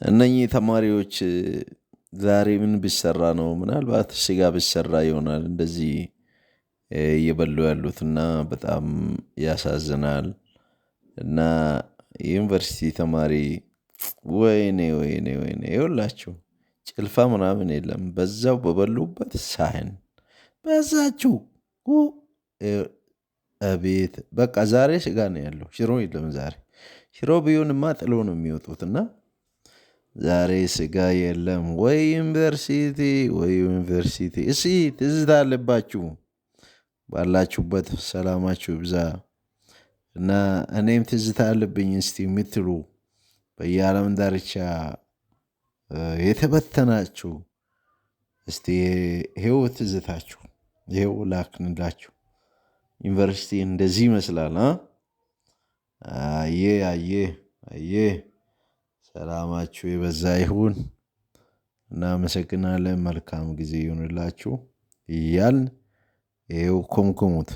እነኚህ ተማሪዎች ዛሬ ምን ቢሰራ ነው? ምናልባት ስጋ ቢሰራ ይሆናል እንደዚህ እየበሉ ያሉትና በጣም ያሳዝናል። እና የዩኒቨርሲቲ ተማሪ ወይኔ ወይኔ ወይኔ ይኸውላችሁ ጭልፋ ምናምን የለም በዛው በበሉበት ሳህን በዛችው አቤት በቃ ዛሬ ስጋ ነው ያለው ሽሮ የለም ዛሬ ሽሮ ቢሆንማ ጥሎ ነው የሚወጡት እና ዛሬ ስጋ የለም ወይ ዩኒቨርሲቲ ወይ ዩኒቨርሲቲ እስኪ ትዝታ አለባችሁ ባላችሁበት ሰላማችሁ ይብዛ። እና እኔም ትዝታ አለብኝ እስቲ የምትሉ በየዓለም ዳርቻ የተበተናችሁ እስቲ ይኸው ትዝታችሁ ይኸው ላክንላችሁ። ዩኒቨርሲቲ እንደዚህ ይመስላል። አየ አየ አየ ሰላማችሁ የበዛ ይሁን። እናመሰግናለን መልካም ጊዜ ይሁንላችሁ እያልን ይኸው ኮምኩሙት።